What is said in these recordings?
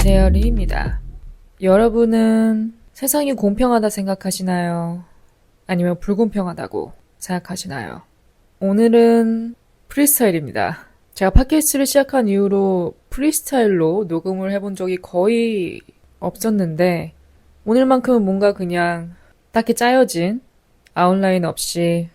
안녕하세요, 리입니다. 여러분은 세상이 공평하다 생각하시나요? 아니면 불공평하다고 생각하시나요? 오늘은 프리스타일입니다. 제가 팟캐스트를 시작한 이후로 프리스타일로 녹음을 해본 적이 거의 없었는데 오늘만큼은 뭔가 그냥 딱히 짜여진 아웃라인 없이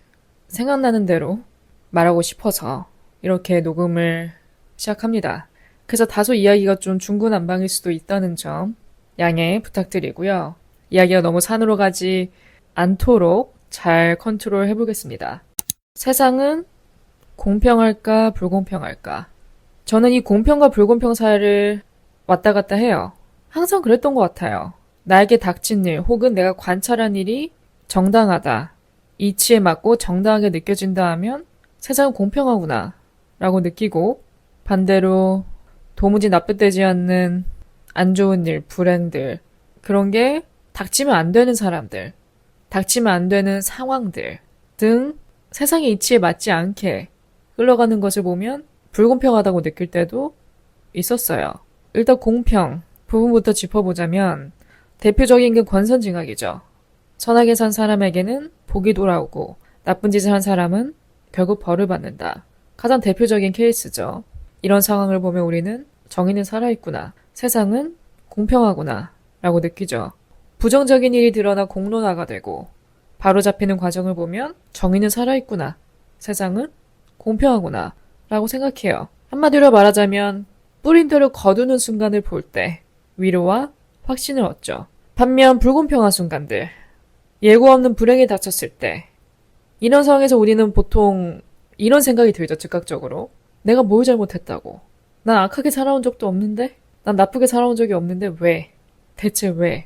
생각나는 대로 말하고 싶어서 이렇게 녹음을 시작합니다. 그래서 다소 이야기가 좀 중구난방일 수도 있다는 점 양해 부탁드리고요. 이야기가 너무 산으로 가지 않도록 잘 컨트롤 해보겠습니다. 세상은 공평할까 불공평할까? 저는 이 공평과 불공평 사이를 왔다 갔다 해요. 항상 그랬던 것 같아요. 나에게 닥친 일 혹은 내가 관찰한 일이 정당하다. 이치에 맞고 정당하게 느껴진다 하면 세상은 공평하구나 라고 느끼고, 반대로 도무지 납득되지 않는 안 좋은 일, 불행들, 그런 게 닥치면 안 되는 사람들, 닥치면 안 되는 상황들 등 세상의 이치에 맞지 않게 흘러가는 것을 보면 불공평하다고 느낄 때도 있었어요. 일단 공평 부분부터 짚어보자면 대표적인 게 권선징악이죠. 선하게 산 사람에게는 복이 돌아오고 나쁜 짓을 한 사람은 결국 벌을 받는다. 가장 대표적인 케이스죠. 이런 상황을 보면 우리는 정의는 살아있구나, 세상은 공평하구나 라고 느끼죠. 부정적인 일이 드러나 공론화가 되고 바로잡히는 과정을 보면 정의는 살아있구나, 세상은 공평하구나 라고 생각해요. 한마디로 말하자면 뿌린대로 거두는 순간을 볼 때 위로와 확신을 얻죠. 반면 불공평한 순간들, 예고 없는 불행에 닥쳤을 때, 이런 상황에서 우리는 보통 이런 생각이 들죠. 즉각적으로 내가 뭘 잘못했다고, 난 악하게 살아온 적도 없는데, 난 나쁘게 살아온 적이 없는데 왜? 대체 왜?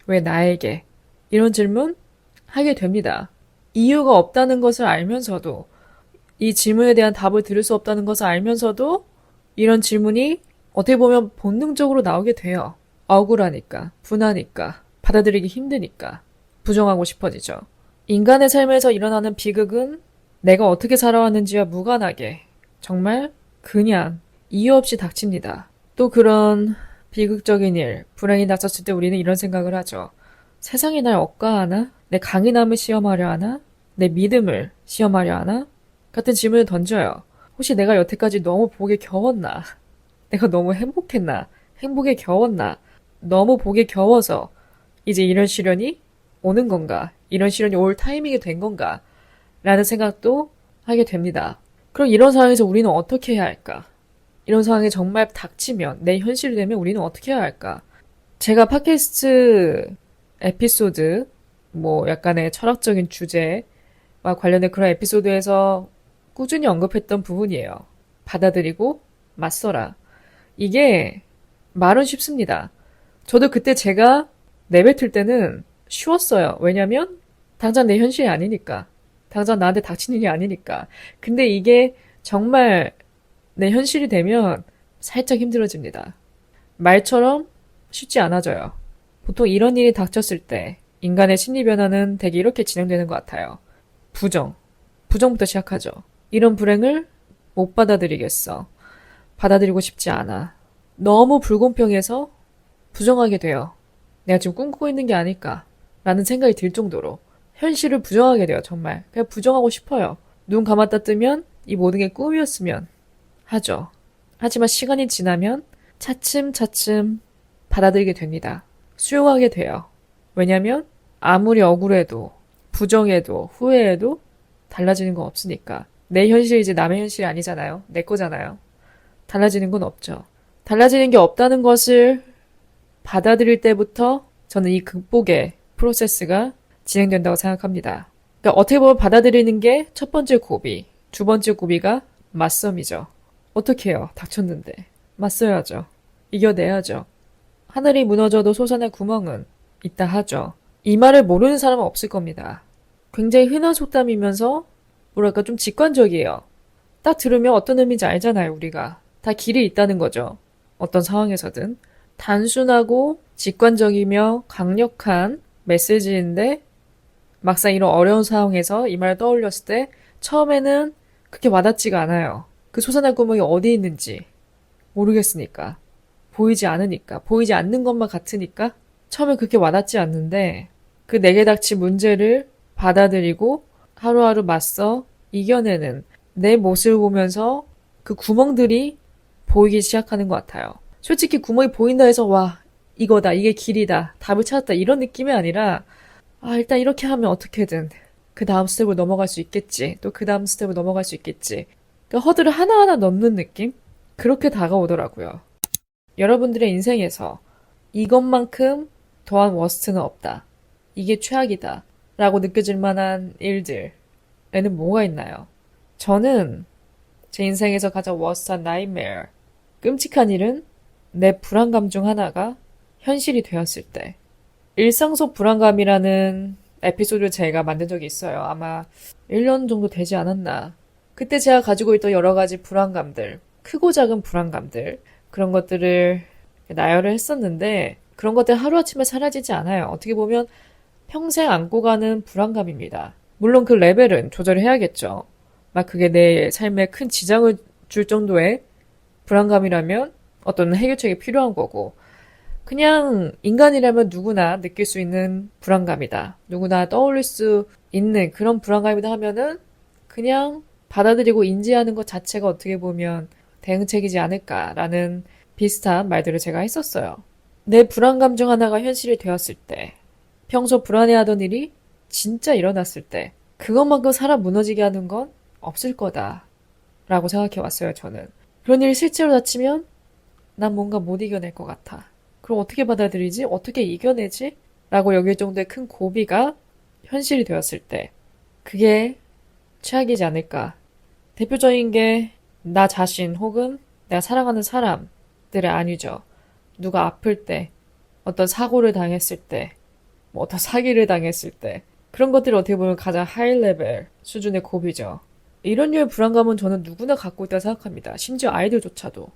왜 나에게? 이런 질문 하게 됩니다. 이유가 없다는 것을 알면서도, 이 질문에 대한 답을 들을 수 없다는 것을 알면서도 이런 질문이 어떻게 보면 본능적으로 나오게 돼요. 억울하니까, 분하니까, 받아들이기 힘드니까 부정하고 싶어지죠. 인간의 삶에서 일어나는 비극은 내가 어떻게 살아왔는지와 무관하게 정말 그냥 이유 없이 닥칩니다. 또 그런 비극적인 일, 불행이 닥쳤을 때 우리는 이런 생각을 하죠. 세상이 날 억까하나? 내 강인함을 시험하려 하나? 내 믿음을 시험하려 하나? 같은 질문을 던져요. 혹시 내가 여태까지 너무 복에 겨웠나? 내가 너무 행복했나? 행복에 겨웠나? 너무 복에 겨워서 이제 이런 시련이 오는 건가? 이런 시련이 올 타이밍이 된 건가? 라는 생각도 하게 됩니다. 그럼 이런 상황에서 우리는 어떻게 해야 할까? 이런 상황에 정말 닥치면, 내 현실이 되면 우리는 어떻게 해야 할까? 제가 팟캐스트 에피소드, 약간의 철학적인 주제와 관련된 그런 에피소드에서 꾸준히 언급했던 부분이에요. 받아들이고 맞서라. 이게 말은 쉽습니다. 저도 그때 제가 내뱉을 때는 쉬웠어요. 왜냐면 당장 내 현실이 아니니까. 당장 나한테 닥친 일이 아니니까. 근데 이게 정말 내 현실이 되면 살짝 힘들어집니다. 말처럼 쉽지 않아져요. 보통 이런 일이 닥쳤을 때 인간의 심리 변화는 대개 이렇게 진행되는 것 같아요. 부정부터 시작하죠. 이런 불행을 못 받아들이겠어. 받아들이고 싶지 않아. 너무 불공평해서 부정하게 돼요. 내가 지금 꿈꾸고 있는 게 아닐까 라는 생각이 들 정도로 현실을 부정하게 돼요. 정말 그냥 부정하고 싶어요. 눈 감았다 뜨면 이 모든 게 꿈이었으면 하죠. 하지만 시간이 지나면 차츰차츰 받아들이게 됩니다. 수용하게 돼요. 왜냐면 아무리 억울해도 부정해도 후회해도 달라지는 건 없으니까. 내 현실이 이제 남의 현실이 아니잖아요. 내 거잖아요. 달라지는 건 없죠. 달라지는 게 없다는 것을 받아들일 때부터 저는 이 극복의 프로세스가 진행된다고 생각합니다. 그러니까 어떻게 보면 받아들이는 게 첫 번째 고비, 두 번째 고비가 맞섬이죠. 어떻게 해요? 닥쳤는데. 맞서야죠. 이겨내야죠. 하늘이 무너져도 솟아날 구멍은 있다 하죠. 이 말을 모르는 사람은 없을 겁니다. 굉장히 흔한 속담이면서 뭐랄까 좀 직관적이에요. 딱 들으면 어떤 의미인지 알잖아요, 우리가. 다 길이 있다는 거죠. 어떤 상황에서든. 단순하고 직관적이며 강력한 메시지인데 막상 이런 어려운 상황에서 이 말을 떠올렸을 때 처음에는 그렇게 와닿지가 않아요. 그 솟아날 구멍이 어디 있는지 모르겠으니까. 보이지 않으니까, 보이지 않는 것만 같으니까 처음에 그렇게 와닿지 않는데 그 내게 닥친 문제를 받아들이고 하루하루 맞서 이겨내는 내 모습을 보면서 그 구멍들이 보이기 시작하는 것 같아요. 솔직히 구멍이 보인다 해서 와, 이거다, 이게 길이다, 답을 찾았다 이런 느낌이 아니라 일단 이렇게 하면 어떻게든 그 다음 스텝으로 넘어갈 수 있겠지. 또 그 다음 스텝으로 넘어갈 수 있겠지. 그 허들을 하나하나 넘는 느낌? 그렇게 다가오더라고요. 여러분들의 인생에서 이것만큼 더한 워스트는 없다. 이게 최악이다. 라고 느껴질 만한 일들에는 뭐가 있나요? 저는 제 인생에서 가장 워스트한 nightmare, 끔찍한 일은 내 불안감 중 하나가 현실이 되었을 때. 일상 속 불안감이라는 에피소드를 제가 만든 적이 있어요. 아마 1년 정도 되지 않았나. 그때 제가 가지고 있던 여러 가지 불안감들, 크고 작은 불안감들, 그런 것들을 나열을 했었는데 그런 것들 하루아침에 사라지지 않아요. 어떻게 보면 평생 안고 가는 불안감입니다. 물론 그 레벨은 조절을 해야겠죠. 막 그게 내 삶에 큰 지장을 줄 정도의 불안감이라면 어떤 해결책이 필요한 거고, 그냥 인간이라면 누구나 느낄 수 있는 불안감이다. 누구나 떠올릴 수 있는 그런 불안감이다 하면은 그냥 받아들이고 인지하는 것 자체가 어떻게 보면 대응책이지 않을까라는 비슷한 말들을 제가 했었어요. 내 불안감 중 하나가 현실이 되었을 때, 평소 불안해하던 일이 진짜 일어났을 때, 그것만큼 사람 무너지게 하는 건 없을 거다 라고 생각해 왔어요, 저는. 그런 일이 실제로 닥치면 난 뭔가 못 이겨낼 것 같아. 그럼 어떻게 받아들이지? 어떻게 이겨내지? 라고 여길 정도의 큰 고비가 현실이 되었을 때, 그게 최악이지 않을까. 대표적인 게 나 자신 혹은 내가 사랑하는 사람들의 안위죠. 누가 아플 때, 어떤 사고를 당했을 때, 뭐 어떤 사기를 당했을 때, 그런 것들이 어떻게 보면 가장 하이 레벨 수준의 고비죠. 이런 류의 불안감은 저는 누구나 갖고 있다고 생각합니다. 심지어 아이들조차도.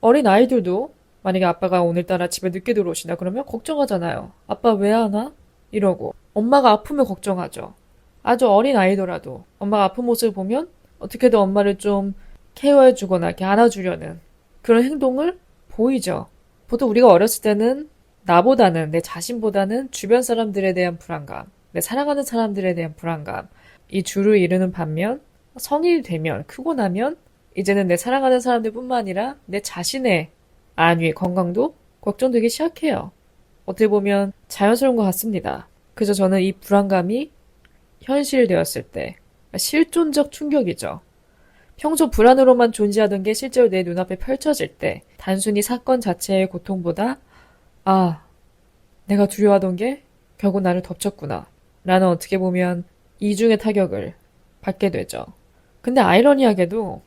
어린 아이들도 만약에 아빠가 오늘따라 집에 늦게 들어오신다 그러면 걱정하잖아요. 아빠 왜 안 와? 이러고. 엄마가 아프면 걱정하죠. 아주 어린 아이더라도 엄마가 아픈 모습을 보면 어떻게든 엄마를 좀 케어해주거나 이렇게 안아주려는 그런 행동을 보이죠. 보통 우리가 어렸을 때는 나보다는, 내 자신보다는 주변 사람들에 대한 불안감, 내 사랑하는 사람들에 대한 불안감, 이 주를 이루는 반면 성인이 되면, 크고 나면 이제는 내 사랑하는 사람들뿐만 아니라 내 자신의 안위, 건강도 걱정되기 시작해요. 어떻게 보면 자연스러운 것 같습니다. 그래서 저는 이 불안감이 현실되었을 때 실존적 충격이죠. 평소 불안으로만 존재하던 게 실제로 내 눈앞에 펼쳐질 때 단순히 사건 자체의 고통보다 내가 두려워하던 게 결국 나를 덮쳤구나 라는 어떻게 보면 이중의 타격을 받게 되죠. 근데 아이러니하게도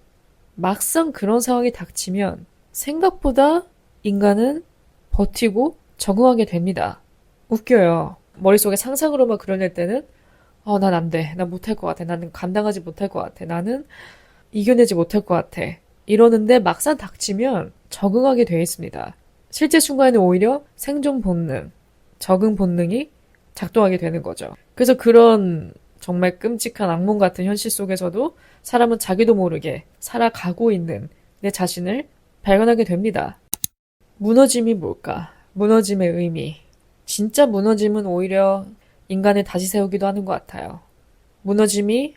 막상 그런 상황이 닥치면 생각보다 인간은 버티고 적응하게 됩니다. 웃겨요. 머릿속에 상상으로만 그려낼 때는 난 안 돼. 난 못할 것 같아. 나는 감당하지 못할 것 같아. 나는 이겨내지 못할 것 같아. 이러는데 막상 닥치면 적응하게 되어 있습니다. 실제 순간에는 오히려 생존 본능, 적응 본능이 작동하게 되는 거죠. 그래서 그런 정말 끔찍한 악몽 같은 현실 속에서도 사람은 자기도 모르게 살아가고 있는 내 자신을 발견하게 됩니다. 무너짐이 뭘까? 무너짐의 의미. 진짜 무너짐은 오히려 인간을 다시 세우기도 하는 것 같아요. 무너짐이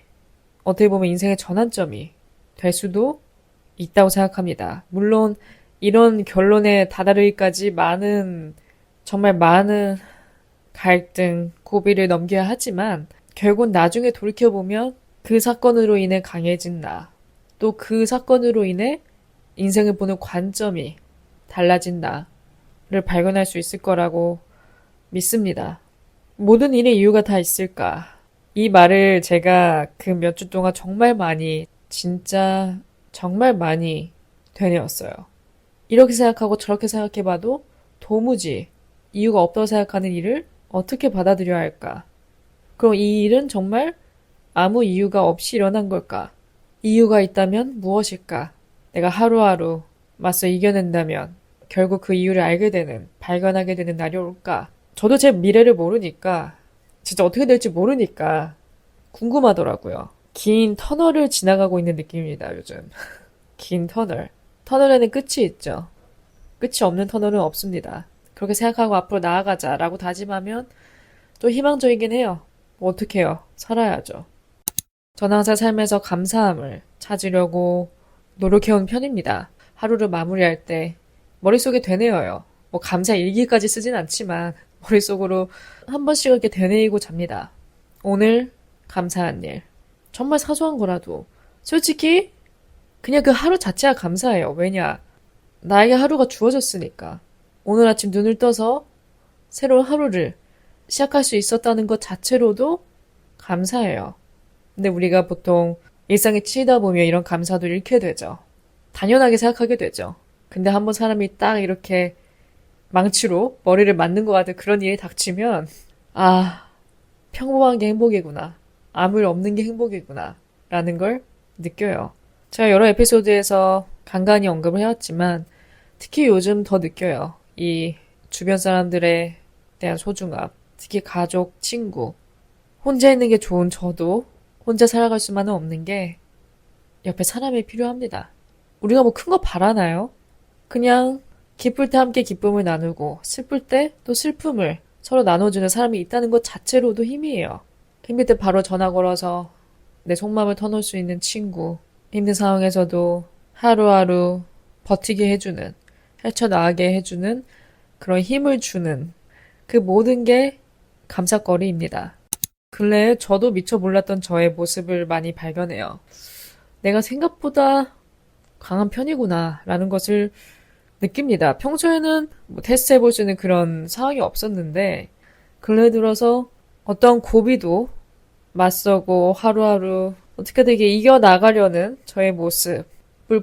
어떻게 보면 인생의 전환점이 될 수도 있다고 생각합니다. 물론 이런 결론에 다다르기까지 정말 많은 갈등, 고비를 넘겨야 하지만 결국 나중에 돌이켜보면 그 사건으로 인해 강해진 나, 또 그 사건으로 인해 인생을 보는 관점이 달라진 나를 발견할 수 있을 거라고 믿습니다. 모든 일의 이유가 다 있을까? 이 말을 제가 그 몇 주 동안 정말 많이, 진짜 정말 많이 되뇌었어요. 이렇게 생각하고 저렇게 생각해봐도 도무지 이유가 없다고 생각하는 일을 어떻게 받아들여야 할까? 그럼 이 일은 정말 아무 이유가 없이 일어난 걸까? 이유가 있다면 무엇일까? 내가 하루하루 맞서 이겨낸다면 결국 그 이유를 알게 되는, 발견하게 되는 날이 올까? 저도 제 미래를 모르니까, 진짜 어떻게 될지 모르니까 궁금하더라고요. 긴 터널을 지나가고 있는 느낌입니다, 요즘. 긴 터널. 터널에는 끝이 있죠. 끝이 없는 터널은 없습니다. 그렇게 생각하고 앞으로 나아가자라고 다짐하면 또 희망적이긴 해요. 뭐 어떡해요. 살아야죠. 저는 항상 삶에서 감사함을 찾으려고 노력해온 편입니다. 하루를 마무리할 때 머릿속에 되뇌어요. 뭐 감사 일기까지 쓰진 않지만 머릿속으로 한 번씩 이렇게 되뇌이고 잡니다. 오늘 감사한 일. 정말 사소한 거라도 솔직히 그냥 그 하루 자체가 감사해요. 왜냐? 나에게 하루가 주어졌으니까. 오늘 아침 눈을 떠서 새로운 하루를 시작할 수 있었다는 것 자체로도 감사해요. 근데 우리가 보통 일상에 치이다 보면 이런 감사도 잃게 되죠. 당연하게 생각하게 되죠. 근데 한번 사람이 딱 이렇게 망치로 머리를 맞는 것 같은 그런 일이 닥치면, 아, 평범한 게 행복이구나. 아무 일 없는 게 행복이구나. 라는 걸 느껴요. 제가 여러 에피소드에서 간간히 언급을 해왔지만, 특히 요즘 더 느껴요. 이 주변 사람들에 대한 소중함. 특히 가족, 친구. 혼자 있는 게 좋은 저도 혼자 살아갈 수만은 없는 게 옆에 사람이 필요합니다. 우리가 뭐 큰 거 바라나요? 그냥 기쁠 때 함께 기쁨을 나누고 슬플 때 또 슬픔을 서로 나눠주는 사람이 있다는 것 자체로도 힘이에요. 힘들 때 바로 전화 걸어서 내 속마음을 터놓을 수 있는 친구. 힘든 상황에서도 하루하루 버티게 해주는, 헤쳐나가게 해주는 그런 힘을 주는 그 모든 게 감사거리입니다. 근래에 저도 미처 몰랐던 저의 모습을 많이 발견해요. 내가 생각보다 강한 편이구나 라는 것을 느낍니다. 평소에는 뭐 테스트해볼 수 있는 그런 상황이 없었는데 근래 들어서 어떤 고비도 맞서고 하루하루 어떻게든 이게 이겨나가려는 저의 모습을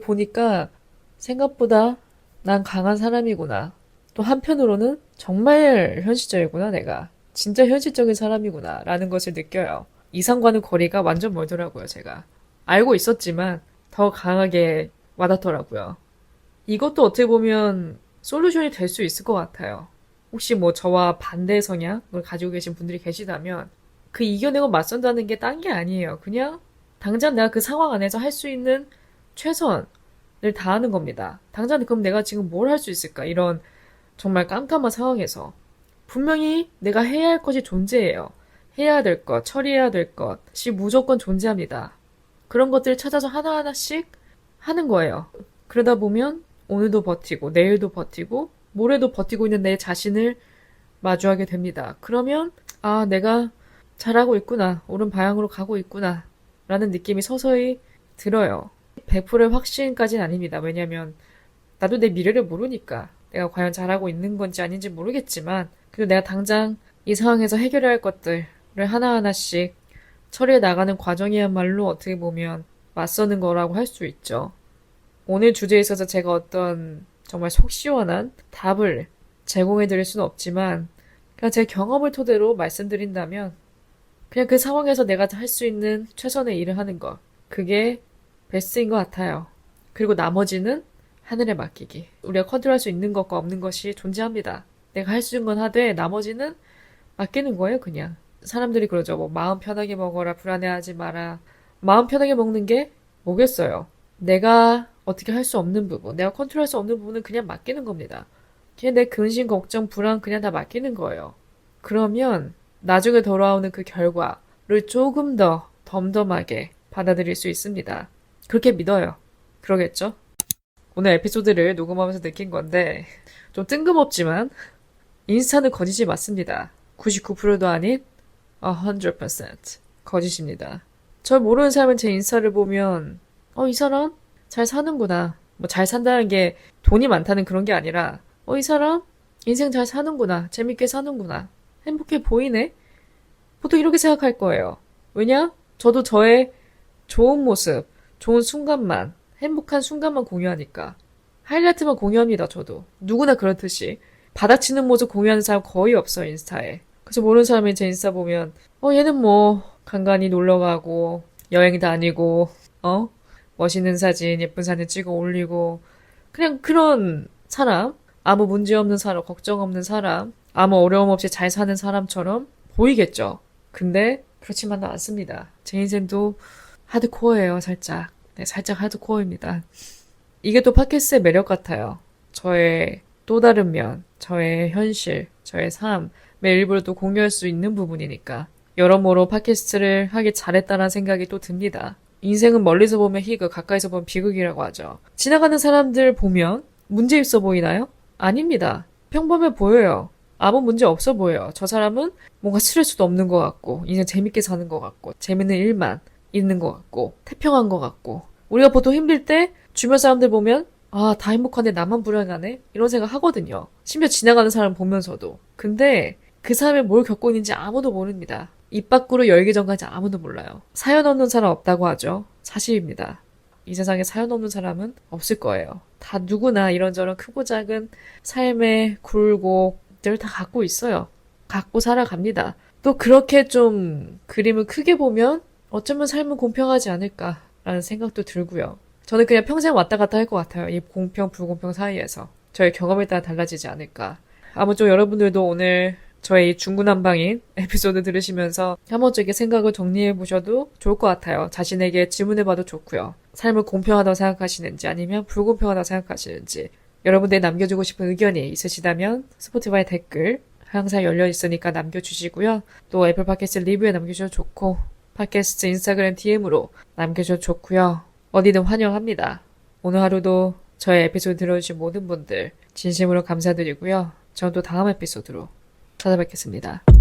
보니까 생각보다 난 강한 사람이구나. 또 한편으로는 정말 현실적이구나, 내가. 진짜 현실적인 사람이구나, 라는 것을 느껴요. 이상과는 거리가 완전 멀더라고요, 제가. 알고 있었지만 더 강하게 와닿더라고요. 이것도 어떻게 보면 솔루션이 될 수 있을 것 같아요. 혹시 뭐 저와 반대 성향을 가지고 계신 분들이 계시다면 그 이겨내고 맞선다는 게 딴 게 아니에요. 그냥 당장 내가 그 상황 안에서 할 수 있는 최선을 다하는 겁니다. 당장 그럼 내가 지금 뭘 할 수 있을까? 이런 정말 깜깜한 상황에서 분명히 내가 해야 할 것이 존재해요. 해야 될 것, 처리해야 될 것이 무조건 존재합니다. 그런 것들을 찾아서 하나하나씩 하는 거예요. 그러다 보면 오늘도 버티고 내일도 버티고 모레도 버티고 있는 내 자신을 마주하게 됩니다. 그러면 아, 내가 잘하고 있구나. 옳은 방향으로 가고 있구나. 라는 느낌이 서서히 들어요. 100%의 확신까지는 아닙니다. 왜냐면 나도 내 미래를 모르니까 내가 과연 잘하고 있는 건지 아닌지 모르겠지만 그래도 내가 당장 이 상황에서 해결해야 할 것들을 하나하나씩 처리해 나가는 과정이야말로 어떻게 보면 맞서는 거라고 할 수 있죠. 오늘 주제에 있어서 제가 어떤 정말 속 시원한 답을 제공해 드릴 수는 없지만 그냥 제 경험을 토대로 말씀드린다면 그냥 그 상황에서 내가 할 수 있는 최선의 일을 하는 것. 그게 베스트인 것 같아요. 그리고 나머지는 하늘에 맡기기. 우리가 컨트롤할 수 있는 것과 없는 것이 존재합니다. 내가 할 수 있는 건 하되 나머지는 맡기는 거예요, 그냥. 사람들이 그러죠. 뭐 마음 편하게 먹어라, 불안해하지 마라. 마음 편하게 먹는 게 뭐겠어요? 내가 어떻게 할 수 없는 부분, 내가 컨트롤할 수 없는 부분은 그냥 맡기는 겁니다. 그냥 내 근심, 걱정, 불안 그냥 다 맡기는 거예요. 그러면 나중에 돌아오는 그 결과를 조금 더 덤덤하게 받아들일 수 있습니다. 그렇게 믿어요. 그러겠죠? 오늘 에피소드를 녹음하면서 느낀 건데 좀 뜬금없지만 인스타는 거짓이 맞습니다. 99%도 아닌 100% 거짓입니다. 절 모르는 사람은 제 인스타를 보면 이 사람 잘 사는구나. 뭐 잘 산다는 게 돈이 많다는 그런 게 아니라 이 사람 인생 잘 사는구나. 재밌게 사는구나. 행복해 보이네. 보통 이렇게 생각할 거예요. 왜냐? 저도 저의 좋은 모습, 좋은 순간만, 행복한 순간만 공유하니까. 하이라이트만 공유합니다, 저도. 누구나 그렇듯이. 바닥치는 모습 공유하는 사람 거의 없어요, 인스타에. 그래서 모르는 사람이 제 인스타 보면, 얘는 뭐, 간간히 놀러 가고, 여행 다니고, 멋있는 사진, 예쁜 사진 찍어 올리고, 그냥 그런 사람, 아무 문제 없는 사람, 걱정 없는 사람, 아무 어려움 없이 잘 사는 사람처럼 보이겠죠. 근데 그렇지만은 않습니다. 제 인생도 하드코어예요, 살짝. 네, 살짝 하드코어입니다. 이게 또 팟캐스트의 매력 같아요. 저의 또 다른 면, 저의 현실, 저의 삶의 일부를 또 공유할 수 있는 부분이니까 여러모로 팟캐스트를 하기 잘했다는 생각이 또 듭니다. 인생은 멀리서 보면 희극, 가까이서 보면 비극이라고 하죠. 지나가는 사람들 보면 문제 있어 보이나요? 아닙니다. 평범해 보여요. 아무 문제 없어 보여요. 저 사람은 뭔가 스트레스도 없는 것 같고, 인생 재밌게 사는 것 같고, 재밌는 일만 있는 것 같고, 태평한 것 같고. 우리가 보통 힘들 때 주변 사람들 보면 아, 다 행복한데 나만 불행하네? 이런 생각 하거든요. 심지어 지나가는 사람 보면서도. 근데 그 사람이 뭘 겪고 있는지 아무도 모릅니다. 입 밖으로 열기 전까지 아무도 몰라요. 사연 없는 사람 없다고 하죠. 사실입니다. 이 세상에 사연 없는 사람은 없을 거예요. 다 누구나 이런저런 크고 작은 삶의 굴곡들 다 갖고 있어요. 갖고 살아갑니다. 또 그렇게 좀 그림을 크게 보면 어쩌면 삶은 공평하지 않을까라는 생각도 들고요. 저는 그냥 평생 왔다 갔다 할 것 같아요. 이 공평, 불공평 사이에서. 저의 경험에 따라 달라지지 않을까. 아무쪼록 여러분들도 오늘 저의 이 중구난방인 에피소드 들으시면서 한 번쯤 이렇게 생각을 정리해 보셔도 좋을 것 같아요. 자신에게 질문해 봐도 좋고요. 삶을 공평하다고 생각하시는지 아니면 불공평하다고 생각하시는지 여러분들이 남겨주고 싶은 의견이 있으시다면 스포티파이 댓글 항상 열려 있으니까 남겨주시고요. 또 애플 팟캐스트 리뷰에 남겨주셔도 좋고 팟캐스트 인스타그램 DM으로 남겨주셔도 좋고요. 어디든 환영합니다. 오늘 하루도 저의 에피소드 들어주신 모든 분들 진심으로 감사드리고요. 저는 또 다음 에피소드로 찾아뵙겠습니다.